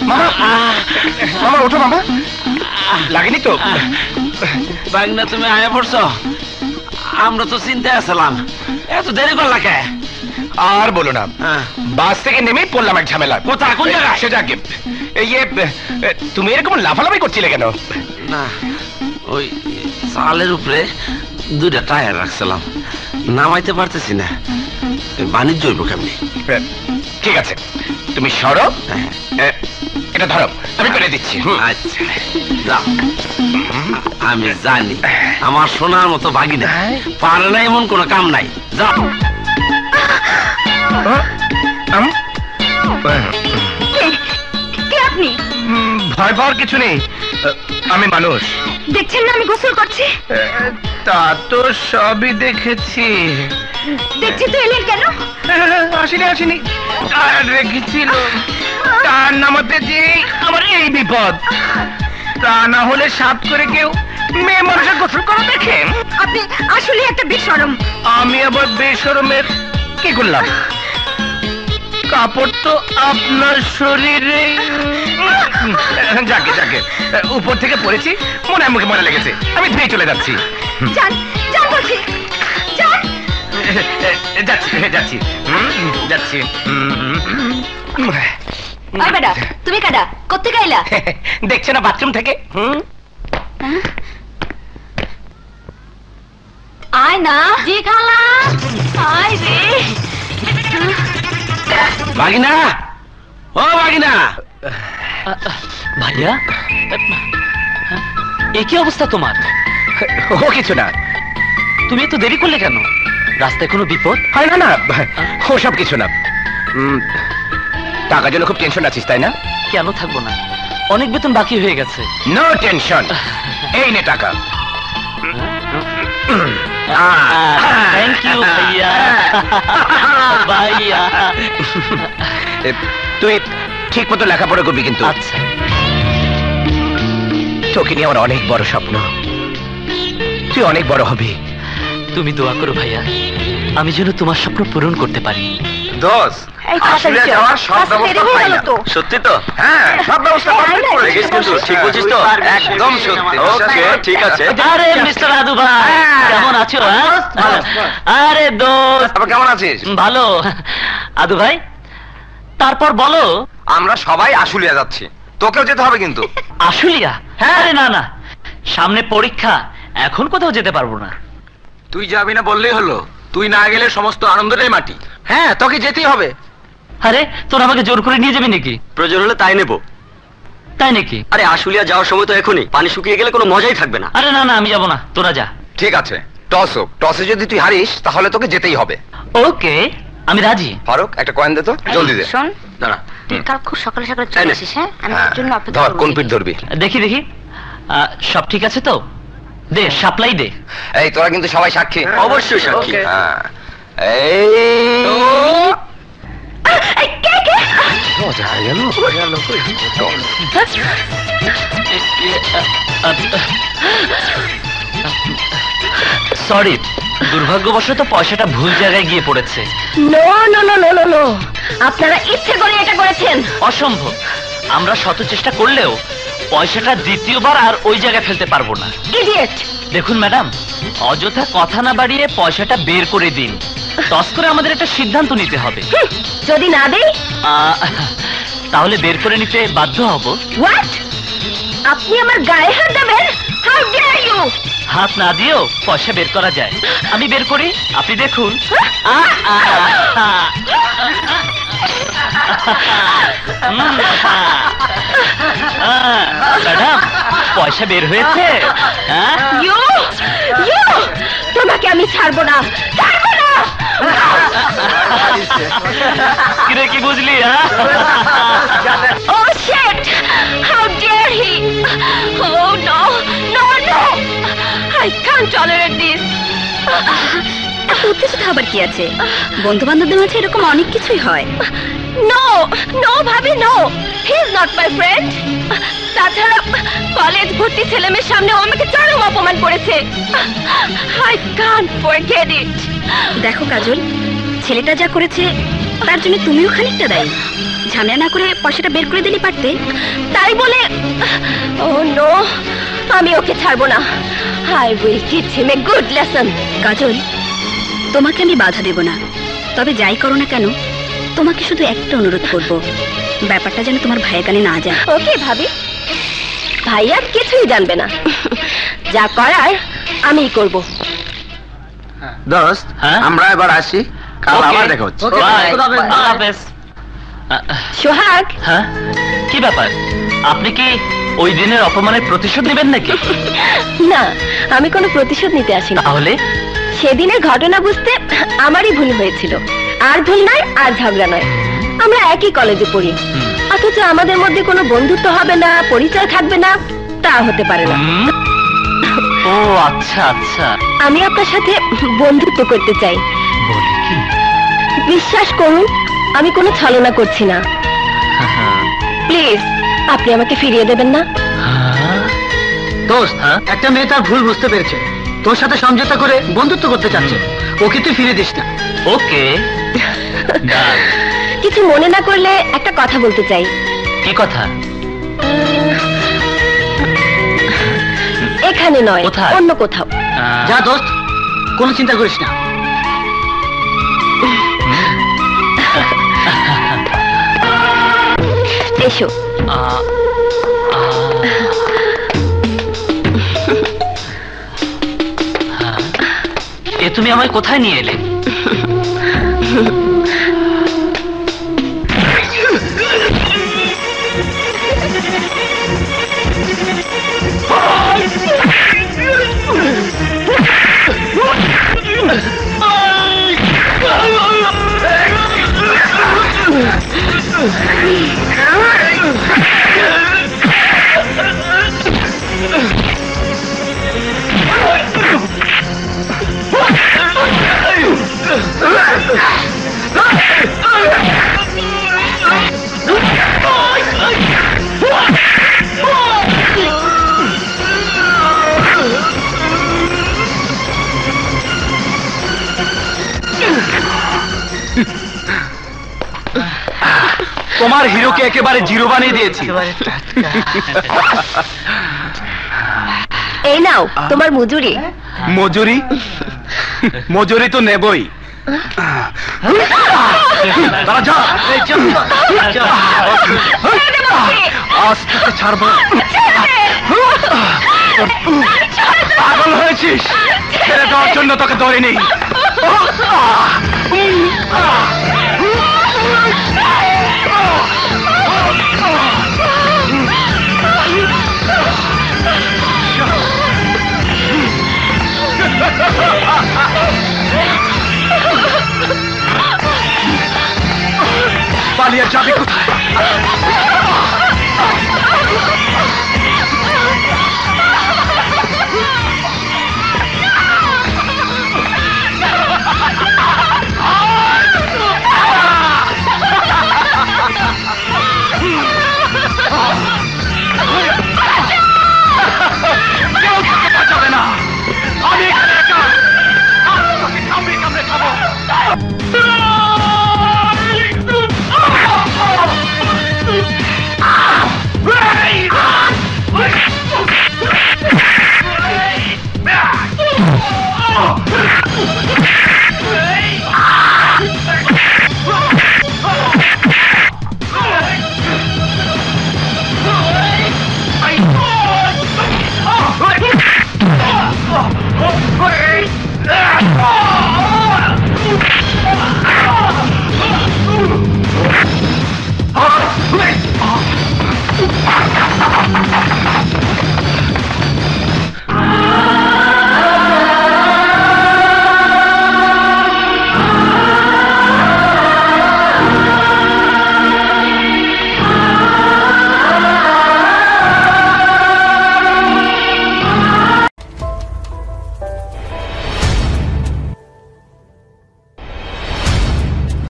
মামা মামা ওঠো মামা, লাগেনি তো? বাগনা তুমি আয়া পড়ছো? আমরা তো চিন্তায় আসলাম, এত দেরি করলা কে? আর বলো না, বাস থেকে নেমেই পড়লাম এক ঝামেলা। কোথায়, কোন জায়গায়? সেটা তুমি এরকম লাফালাফি করছিলে কেন? না, ওই চালের উপরে দুইটা টায়ার রাখছিলাম, নামাইতে পারতেছি না, বাণিজ্য হইব কেমনি? ঠিক আছে, তুমি সরো, এটা ধরো, আমি করে দিচ্ছি। আচ্ছা যাও। আমি জানি আমার সোনার মতো ভাগিনা পারে না এমন কোনো কাম নাই, যাও। কে আপনি? ভয় পাওয়ার কিছু নেই, আমি মানুষ। দেখছেন না আমি গোসল করছি? তা তো সবই দেখেছি। দেখছি তো এলেন কেন? আসিনি টায়ার রেখেছিল, টায়ার নামাতে যে আমার এই বিপদ। তা না হলে সাত করে কেউ মেয়ে মানুষের গোসল করা দেখে? আপনি আসলে একটা বেশরম। আমি আবার বেশরমের কি করলাম? কাপড় তো আপনার শরীরে। যাকে যাকে উপর থেকে পড়েছি, মনে হয় মুখে মনে লেগেছে, আমি ধুয়ে চলে যাচ্ছি। যান যান বলছি, যান। যাচ্ছি যাচ্ছি যাচ্ছি। ওই বেটা, তুমি কাডা কোত্থেকে আইলা? দেখছো না বাথরুম থেকে। আয় না। জি খালা। আয় রে ভাগিনা, ও ভাগিনা। ভাইয়া, এ কি অবস্থা তোমার? ও কিছু না। তুমি এত দেরি করলে কেন? রাস্তায় কোনো বিপদ? হয় না, না ও সব কিছু না। টাকার জন্য খুব টেনশন আছিস তাই না? কেন থাকবো না, অনেক বেতন বাকি হয়ে গেছে। নো টেনশন, এই নে টাকা। থ্যাংক ইউ ভাইয়া। ভাইয়া তুই ঠিক মতো লেখাপড়া করবি কিন্তু। আচ্ছা। তোকে নিয়ে আমার অনেক বড় স্বপ্ন, তুই অনেক বড় হবি। তুমি দোয়া করো ভাইয়া, আমি যেন তোমার স্বপ্ন পূরণ করতে পারি। দোষ আসলে যাওয়ার সব ব্যবস্থা পাইলাম। সত্যি তো? হ্যাঁ, সব ব্যবস্থা কমপ্লিট করে গেছিস কিন্তু। ঠিক বুঝিস তো? একদম সত্যি। ওকে, ঠিক আছে। আরে মিস্টার আদু ভাই, কেমন আছো? আরে দোস্ত, আপনি কেমন আছিস? ভালো। আদু ভাই, তারপর বলো। আমরা সবাই আশুলিয়া যাচ্ছি, তোকেও যেতে হবে কিন্তু। আশুলিয়া? হ্যাঁ। আরে না না, সামনে পরীক্ষা, এখন কোথাও যেতে পারবো না। তুই যাবি না বললেই হলো, তুই না গেলে সমস্ত আনন্দটাই মাটি। হ্যাঁ, তোকে যেতেই হবে। আরে তোর আমাকে জোর করে নিয়ে যাবি নাকি? প্রয়োজন হলে তাই নেব। তাই নাকি? আরে আশুলিয়া যাওয়ার সময় তো এখনই, পানি শুকিয়ে গেলে কোনো মজাই থাকবে না। আরে না না, আমি যাবো না, তোরা যা। ঠিক আছে, টস হোক, টসে যদি তুই হারিস তাহলে তোকে যেতেই হবে। ওকে, আমি রাজি। ফারুক, একটা কয়েন দে তো, জলদি দে। শোন, দাঁড়া, তুই কাল খুব সকালে সকালে চলে আসিস। হ্যাঁ, আমি তোর জন্য অপেক্ষা ধর, করব। কোন পিঠ ধরবি? দেখি দেখি, সব ঠিক আছে তো? দে, সাপ্লাই দে। এই তোরা কিন্তু সবাই সাক্ষী। অবশ্যই সাক্ষী। হ্যাঁ, সরি, দুর্ভাগ্যবশত পয়সাটা ভুল জায়গায় গিয়ে পড়েছে। No no no no no no, আপনারা ইচ্ছে করে এটা করেছেন। অসম্ভব, আমরা শত চেষ্টা করলেও পয়সাটা দ্বিতীয়বার আর ওই জায়গায় ফেলতে পারবো না। ইডিয়েট। দেখুন ম্যাডাম, অযথা কথা না বাড়িয়ে পয়সাটা বের করে দিন। টস করে আমাদের একটা সিদ্ধান্ত নিতে হবে। যদি না দেই? তাহলে বের করে নিতে বাধ্য হব। হোয়াট? আপনি আমার গায়ে হাত দেবেন? How dare you! হাত না দিয়েও পয়সা বের করা যায়। আমি বের করি, আপনি দেখুন। ম্যাডাম, পয়সা বের হয়েছে। ইউ ইউ, তোমাকে আমি ছাড়বো না, ছাড়বো না। কিরে, কি বুঝলি? Oh shit! How dare he! Oh no! No, no! I can't tolerate this! উত্তেজিত হবার কি আছে? বন্ধু বান্ধবদের মাঝে এরকম অনেক কিছুই হয়। No! No, ভাবি, no! He is not my friend! তাছাড়া কলেজ ভর্তি ছেলেমেয়ের সামনে ও আমাকে চরম অপমান করেছে। I can't forget it! দেখো কাজল, ছেলেটা যা করেছে তার জন্য তুমিও খানিকটা দায়ী। ঝামেলা না করে পয়সাটা বের করে দিলে পারতে। তাই বলে ও নো, আমি ওকে ছাড়বো না। I will teach him a good lesson. Kajal, তোমাকে আমি বাধা দেব না, তবে যাই করো না কেন তোমাকে শুধু একটা অনুরোধ করব, ব্যাপারটা যেন তোমার ভাইয়ের কানে না যায়। ওকে ভাবি, ভাইয়া কিছুই জানবে না। যা করার আমিই করব। দোস্ত, হ্যাঁ? আমরা এবার আসি, কাল Okay. আবার দেখা হচ্ছে। Bye. আল্লাহ হাফেজ। সোহাগ, হ্যাঁ, কি ব্যাপার? আপনি কি ওই দিনের অপমানের প্রতিশোধ নেবেন নাকি? না, আমি কোনো প্রতিশোধ নিতে আসি না। তাহলে সেদিনের ঘটনা বুঝতে আমারই ভুল হয়েছিল। আর ভুল নয়, আর ঝগড়া নয়। আমরা একই কলেজে পড়ি, অথচ আমাদের মধ্যে কোনো বন্ধুত্ব হবে না, পরিচয় থাকবে না, তা হতে পারে না। হুম? ও আচ্ছা আচ্ছা, আমি আপনার সাথে বন্ধুত্ব করতে চাই। বলি কি? বিশ্বাস করুন, আমি কোনো ছলনা করছি না। প্লিজ, আপনি আমাকে ফিরিয়ে দেবেন না? হ্যাঁ? দোস্ত, হ্যাঁ? একটা মেয়ে তার ভুল বুঝতে পেরেছে, তোর সাথে সমঝোতা করে বন্ধুত্ব করতে চাচ্ছে। ওকে তুই ফিরে দিস না। ওকে। ডান। কিছু মনে না করলে একটা কথা বলতে চাই। কি কথা? এখানে নয়, কোথায়? অন্য কোথাও। যা দোস্ত, কোনো চিন্তা করিস না। এসো। এ তুমি আমায় কোথায় নিয়ে এলে? তোমার হিরোকে একেবারে জিরো বানিয়ে দিয়েছি। এই নাও তোমার মজুরি। মজুরি? মজুরি তো নেবই। দাঁড়া, যা। আজ তোকে ছাড়বো। পাগল হয়েছিস? ছেড়ে দেওয়ার জন্য তোকে ধরে নেই।